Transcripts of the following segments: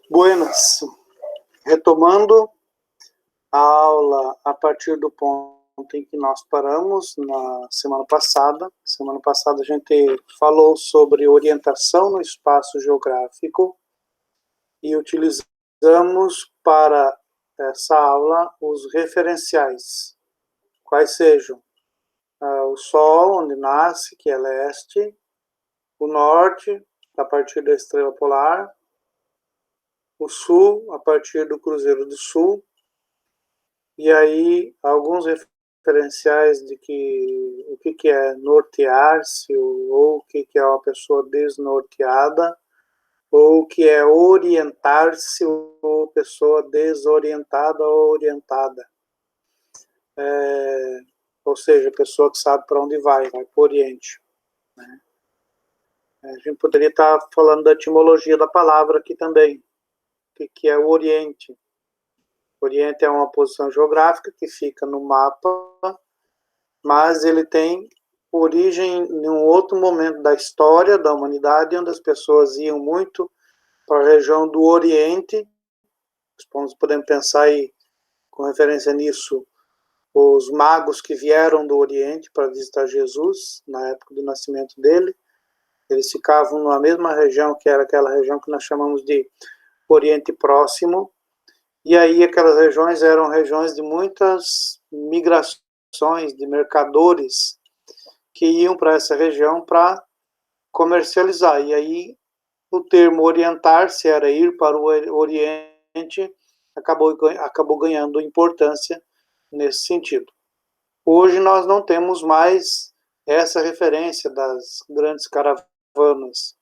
Buenas. Retomando a aula a partir do ponto em que nós paramos na semana passada. Semana passada a gente falou sobre orientação no espaço geográfico e utilizamos para essa aula os referenciais, quais sejam o Sol, onde nasce, que é leste, o norte, a partir da estrela polar, o sul, a partir do Cruzeiro do Sul, e aí alguns referenciais de o que é nortear-se, ou o que é uma pessoa desnorteada, ou o que é orientar-se, ou pessoa desorientada ou orientada. Ou seja, pessoa que sabe para onde vai para o Oriente. Né? A gente poderia estar falando da etimologia da palavra aqui também. O que é o Oriente? O Oriente é uma posição geográfica que fica no mapa, mas ele tem origem em um outro momento da história da humanidade, onde as pessoas iam muito para a região do Oriente. Podemos pensar aí, com referência nisso, os magos que vieram do Oriente para visitar Jesus, na época do nascimento dele. Eles ficavam na mesma região, que era aquela região que nós chamamos de Oriente Próximo, e aí aquelas regiões eram regiões de muitas migrações de mercadores que iam para essa região para comercializar. E aí o termo orientar-se era ir para o Oriente, acabou ganhando importância nesse sentido. Hoje nós não temos mais essa referência das grandes caravanas,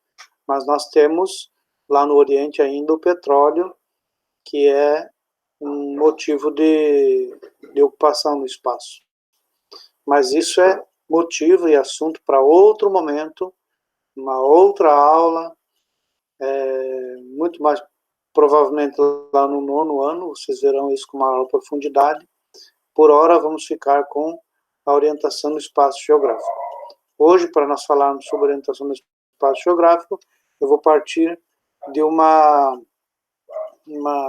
mas nós temos lá no Oriente ainda o petróleo, que é um motivo de ocupação no espaço. Mas isso é motivo e assunto para outro momento, uma outra aula, muito mais provavelmente lá no 9º ano, vocês verão isso com maior profundidade. Por hora, vamos ficar com a orientação no espaço geográfico. Hoje, para nós falarmos sobre orientação no espaço geográfico, eu vou partir de uma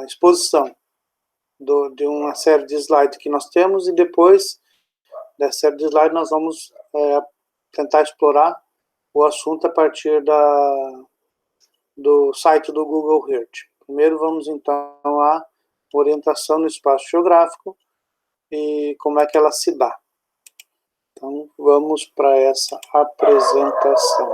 exposição de uma série de slides que nós temos, e depois dessa série de slides nós vamos tentar explorar o assunto a partir do site do Google Earth. Primeiro vamos então à orientação no espaço geográfico e como é que ela se dá. Então vamos para essa apresentação.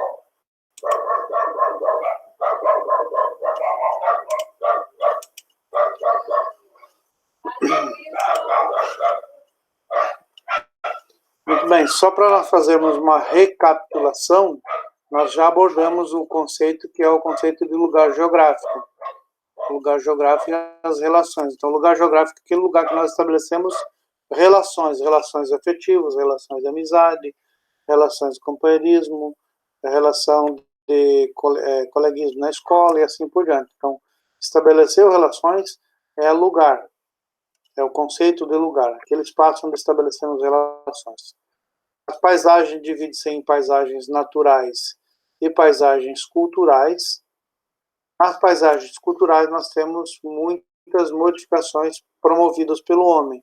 Muito bem, só para nós fazermos uma recapitulação, nós já abordamos o conceito que é o conceito de lugar geográfico. O lugar geográfico e as relações. Então, o lugar geográfico é aquele lugar que nós estabelecemos relações afetivas, relações de amizade, relações de companheirismo, relação de coleguismo na escola e assim por diante. Então, estabelecer relações é lugar. É o conceito de lugar, aquele espaço onde estabelecemos relações. A paisagem divide-se em paisagens naturais e paisagens culturais. Nas paisagens culturais nós temos muitas modificações promovidas pelo homem.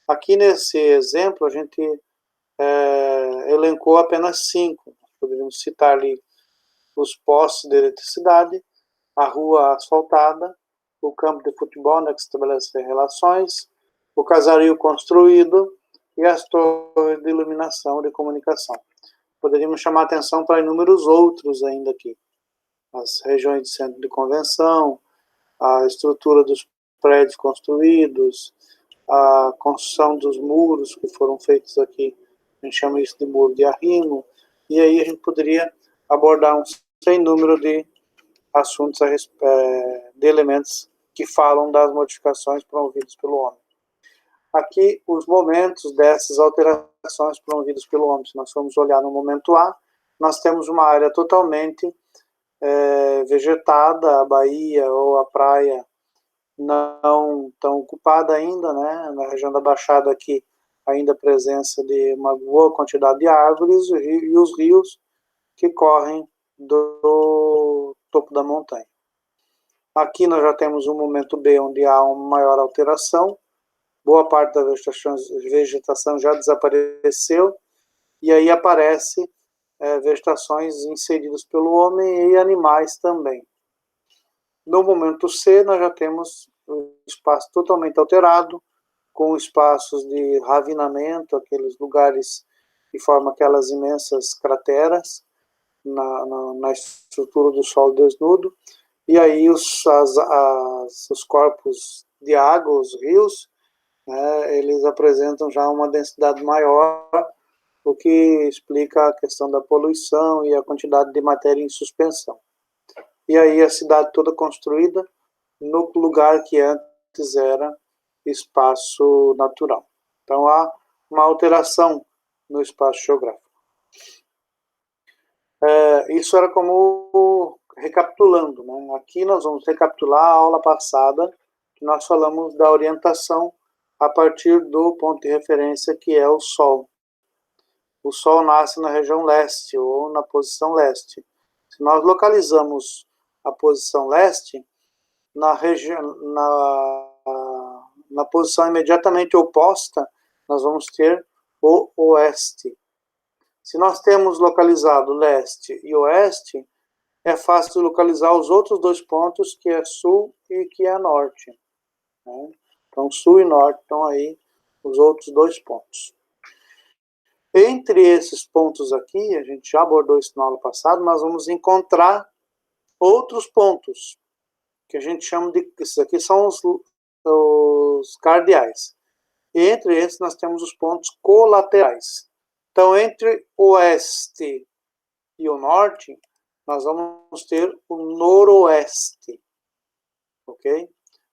Aqui nesse exemplo a gente elencou apenas 5. Poderíamos citar ali os postes de eletricidade, a rua asfaltada, o campo de futebol, né, que estabelece relações, o casario construído e as torres de iluminação de comunicação. Poderíamos chamar atenção para inúmeros outros ainda aqui. As regiões de centro de convenção, a estrutura dos prédios construídos, a construção dos muros que foram feitos aqui, a gente chama isso de muro de arrimo, e aí a gente poderia abordar um sem número de assuntos, de elementos que falam das modificações promovidas pelo homem. Aqui, os momentos dessas alterações promovidas pelo homem. Se nós formos olhar no momento A, nós temos uma área totalmente vegetada, a baía ou a praia não tão ocupada ainda, né? Na região da Baixada aqui, ainda a presença de uma boa quantidade de árvores e os rios que correm do topo da montanha. Aqui nós já temos um momento B, onde há uma maior alteração. Boa parte da vegetação já desapareceu, e aí aparece vegetações inseridas pelo homem e animais também. No momento C, nós já temos um espaço totalmente alterado, com espaços de ravinamento, aqueles lugares que formam aquelas imensas crateras na estrutura do solo desnudo, e aí os corpos de água, os rios, né, eles apresentam já uma densidade maior, o que explica a questão da poluição e a quantidade de matéria em suspensão. E aí a cidade toda construída no lugar que antes era espaço natural. Então há uma alteração no espaço geográfico. Isso era como recapitulando, né? Aqui nós vamos recapitular a aula passada, que nós falamos da orientação a partir do ponto de referência que é o Sol. O Sol nasce na região leste ou na posição leste. Se nós localizamos a posição leste, na posição imediatamente oposta, nós vamos ter o oeste. Se nós temos localizado leste e oeste, é fácil de localizar os outros dois pontos, que é sul e que é norte. Né? Então, sul e norte estão aí os outros dois pontos. Entre esses pontos aqui, a gente já abordou isso na aula passada, nós vamos encontrar outros pontos, que a gente chama de... Esses aqui são os cardeais. E entre esses nós temos os pontos colaterais. Então, entre o oeste e o norte, nós vamos ter o noroeste. Ok?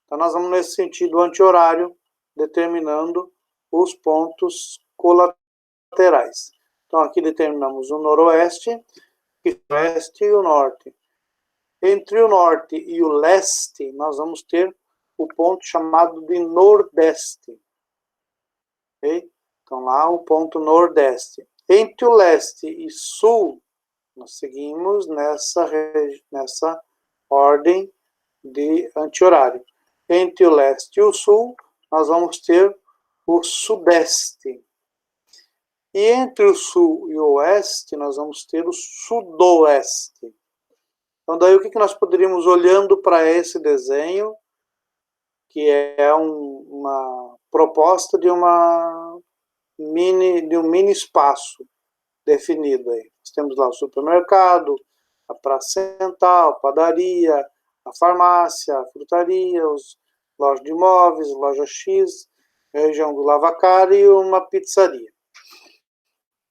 Então, nós vamos nesse sentido anti-horário, determinando os pontos colaterais. Então, aqui determinamos o noroeste, o oeste e o norte. Entre o norte e o leste, nós vamos ter o ponto chamado de nordeste. Okay? Então, lá o ponto nordeste. Entre o leste e sul, nós seguimos nessa ordem de anti-horário. Entre o leste e o sul, nós vamos ter o sudeste. E entre o sul e o oeste, nós vamos ter o sudoeste. Então, daí o que nós poderíamos, olhando para esse desenho, que é uma proposta de um mini espaço definido aí. Nós temos lá o supermercado, a praça central, a padaria, a farmácia, a frutaria, os lojas de imóveis, loja X, a região do Lavacar e uma pizzaria.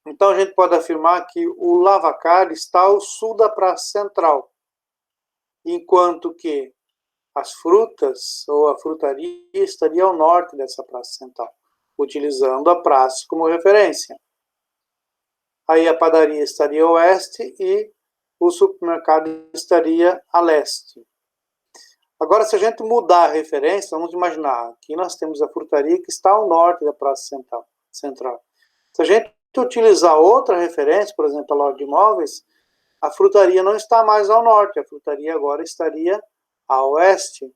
Então, a gente pode afirmar que o Lavacar está ao sul da praça central, enquanto que as frutas ou a frutaria estaria ao norte dessa praça central, utilizando a praça como referência. Aí a padaria estaria a oeste e o supermercado estaria a leste. Agora, se a gente mudar a referência, vamos imaginar, aqui nós temos a frutaria que está ao norte da praça central. Se a gente utilizar outra referência, por exemplo, a loja de imóveis, a frutaria não está mais ao norte, a frutaria agora estaria a oeste.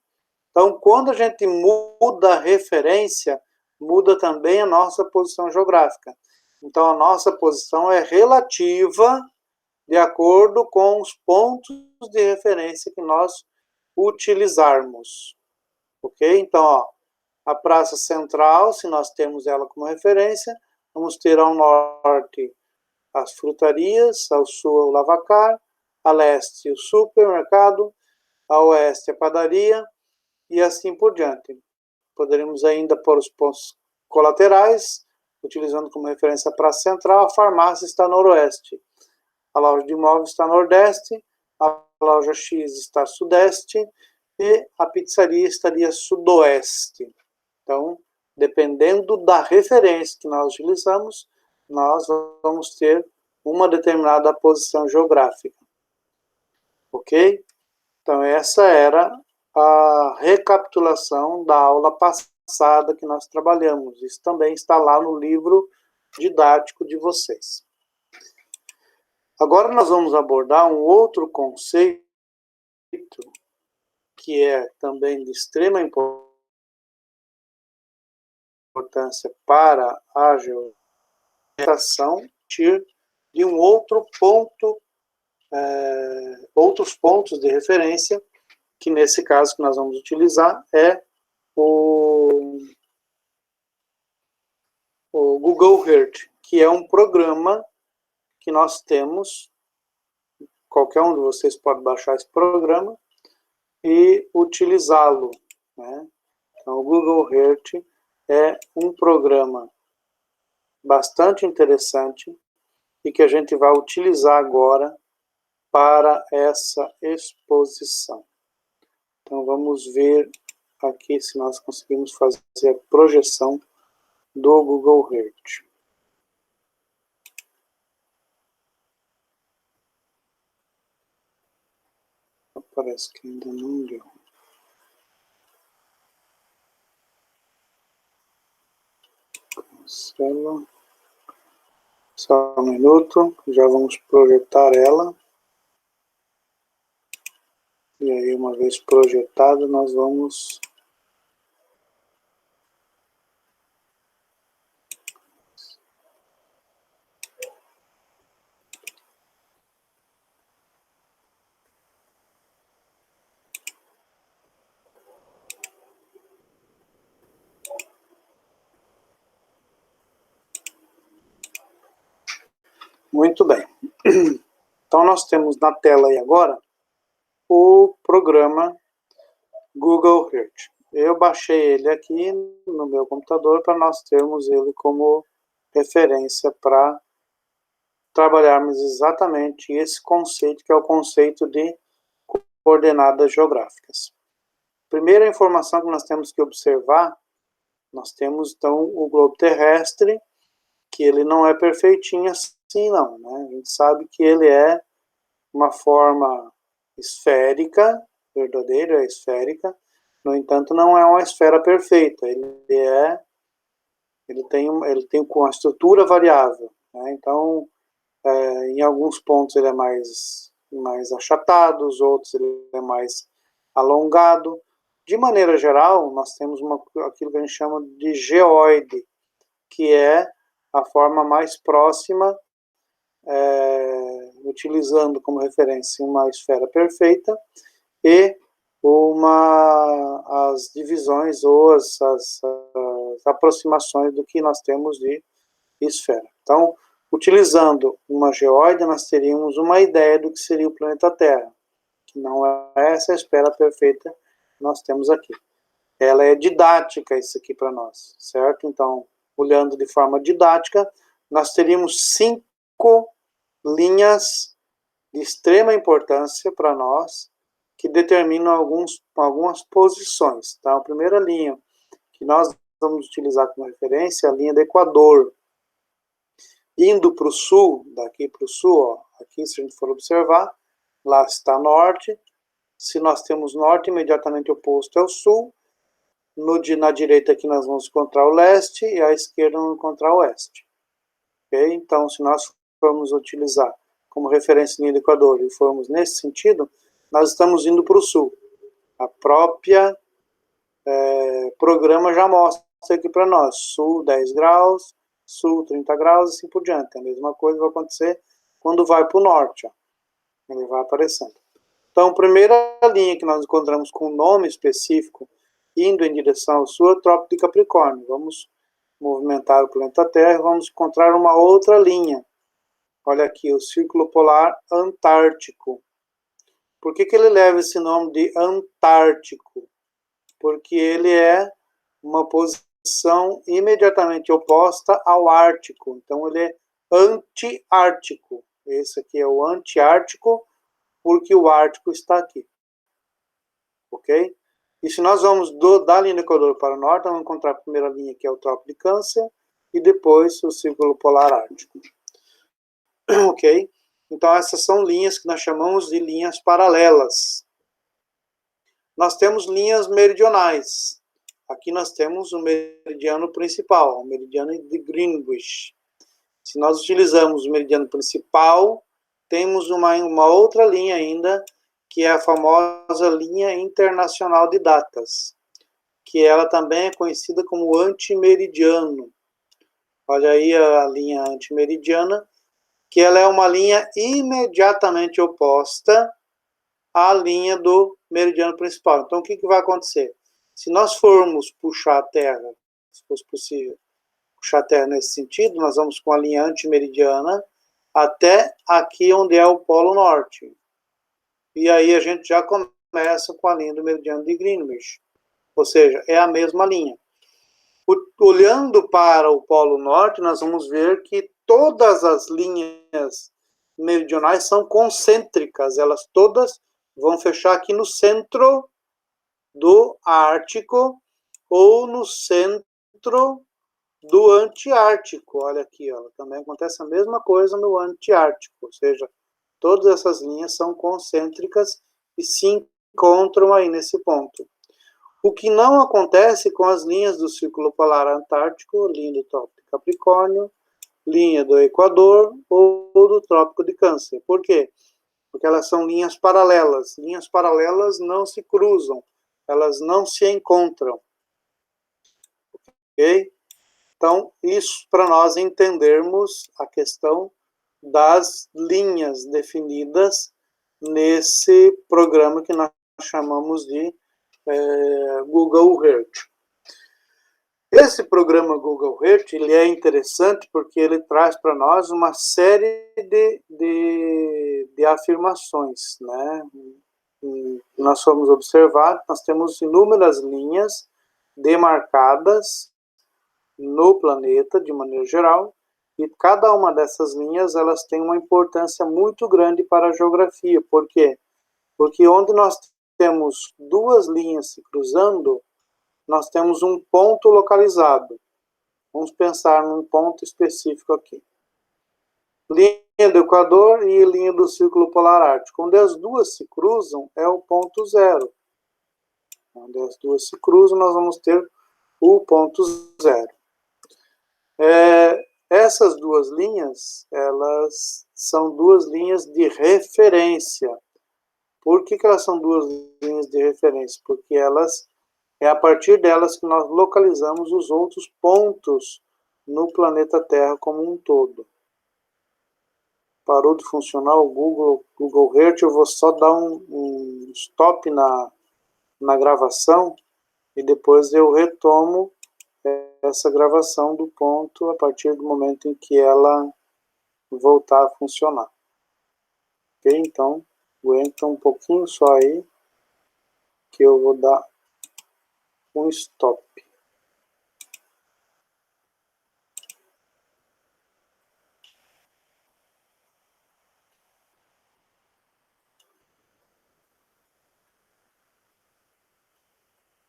Então, quando a gente muda a referência, muda também a nossa posição geográfica. Então, a nossa posição é relativa de acordo com os pontos de referência que nós utilizarmos. Ok? Então, ó, a praça central, se nós temos ela como referência, vamos ter ao norte as frutarias, ao sul o lavacar, a leste o supermercado, a oeste a padaria e assim por diante. Poderíamos ainda pôr os pontos colaterais, utilizando como referência a praça central, a farmácia está no noroeste, a loja de imóveis está no nordeste, a loja X está sudeste e a pizzaria estaria sudoeste. Então, dependendo da referência que nós utilizamos, nós vamos ter uma determinada posição geográfica. Ok? Então, essa era a recapitulação da aula passada que nós trabalhamos. Isso também está lá no livro didático de vocês. Agora nós vamos abordar um outro conceito que é também de extrema importância para a georientação, de um outro ponto, outros pontos de referência, que nesse caso que nós vamos utilizar é o Google Earth, que é um programa que nós temos, qualquer um de vocês pode baixar esse programa e utilizá-lo, né? Então, o Google Earth é um programa bastante interessante e que a gente vai utilizar agora para essa exposição. Então, vamos ver aqui se nós conseguimos fazer a projeção do Google Earth. Parece que ainda não deu. Cancela. Só um minuto, já vamos projetar ela. E aí, uma vez projetado, nós vamos muito bem. Então, nós temos na tela aí agora o programa Google Earth. Eu baixei ele aqui no meu computador para nós termos ele como referência para trabalharmos exatamente esse conceito, que é o conceito de coordenadas geográficas. Primeira informação que nós temos que observar, nós temos então o globo terrestre, que ele não é perfeitinho assim não, né? A gente sabe que ele é uma forma esférica, verdadeira, esférica, no entanto não é uma esfera perfeita, ele tem uma estrutura variável, né? Então, em alguns pontos ele é mais achatado, os outros ele é mais alongado. De maneira geral, nós temos aquilo que a gente chama de geoide, que é a forma mais próxima, utilizando como referência uma esfera perfeita e as divisões ou as aproximações do que nós temos de esfera. Então, utilizando uma geoide, nós teríamos uma ideia do que seria o planeta Terra, que não é essa esfera perfeita que nós temos aqui. Ela é didática, isso aqui para nós, certo? Então, olhando de forma didática, nós teríamos 5 linhas de extrema importância para nós, que determinam algumas posições. Tá? A primeira linha que nós vamos utilizar como referência é a linha do Equador. Indo para o sul, daqui para o sul, ó, aqui se a gente for observar, lá está norte. Se nós temos norte, imediatamente oposto é o sul. Na direita aqui nós vamos encontrar o leste e à esquerda vamos encontrar o oeste. Okay? Então, se nós formos utilizar como referência a linha do Equador e formos nesse sentido, nós estamos indo para o sul. A própria programa já mostra aqui para nós, sul 10 graus, sul 30 graus e assim por diante. A mesma coisa vai acontecer quando vai para o norte. Ó. Ele vai aparecendo. Então, a primeira linha que nós encontramos com nome específico, indo em direção ao sul, é o Trópico de Capricórnio. Vamos movimentar o planeta Terra e vamos encontrar uma outra linha. Olha aqui, o Círculo Polar Antártico. Por que ele leva esse nome de Antártico? Porque ele é uma posição imediatamente oposta ao Ártico. Então, ele é anti-ártico. Esse aqui é o anti-ártico, porque o Ártico está aqui. Ok? E se nós vamos da linha do Equador para o norte, vamos encontrar a primeira linha, que é o Trópico de Câncer, e depois o Círculo Polar Ártico. Ok? Então, essas são linhas que nós chamamos de linhas paralelas. Nós temos linhas meridionais. Aqui nós temos o meridiano principal, o meridiano de Greenwich. Se nós utilizamos o meridiano principal, temos uma outra linha ainda, que é a famosa linha internacional de datas, que ela também é conhecida como antimeridiano. Olha aí a linha antimeridiana, que ela é uma linha imediatamente oposta à linha do meridiano principal. Então, o que vai acontecer? Se nós formos puxar a Terra, se fosse possível, puxar a Terra nesse sentido, nós vamos com a linha antimeridiana até aqui onde é o Polo Norte. E aí a gente já começa com a linha do meridiano de Greenwich. Ou seja, é a mesma linha. Olhando para o Polo Norte, nós vamos ver que todas as linhas meridionais são concêntricas. Elas todas vão fechar aqui no centro do Ártico ou no centro do Antiártico. Olha aqui, ó, também acontece a mesma coisa no Antiártico, ou seja, todas essas linhas são concêntricas e se encontram aí nesse ponto. O que não acontece com as linhas do Círculo Polar Antártico, linha do Trópico de Capricórnio, linha do Equador ou do Trópico de Câncer. Por quê? Porque elas são linhas paralelas. Linhas paralelas não se cruzam, elas não se encontram. Ok? Então, isso para nós entendermos a questão das linhas definidas nesse programa que nós chamamos de Google Earth. Esse programa Google Earth, ele é interessante porque ele traz para nós uma série de afirmações, né? E nós fomos observar, nós temos inúmeras linhas demarcadas no planeta, de maneira geral, e cada uma dessas linhas, elas tem uma importância muito grande para a geografia. Por quê? Porque onde nós temos duas linhas se cruzando, nós temos um ponto localizado. Vamos pensar num ponto específico aqui. Linha do Equador e linha do Círculo Polar Ártico. Onde as duas se cruzam é o ponto zero. Onde as duas se cruzam, nós vamos ter o ponto zero. Essas duas linhas, elas são duas linhas de referência. Por que elas são duas linhas de referência? Porque é a partir delas que nós localizamos os outros pontos no planeta Terra como um todo. Parou de funcionar o Google Earth, eu vou só dar um stop na gravação e depois eu retomo essa gravação do ponto a partir do momento em que ela voltar a funcionar. Ok? Então, aguenta um pouquinho só aí, que eu vou dar um stop.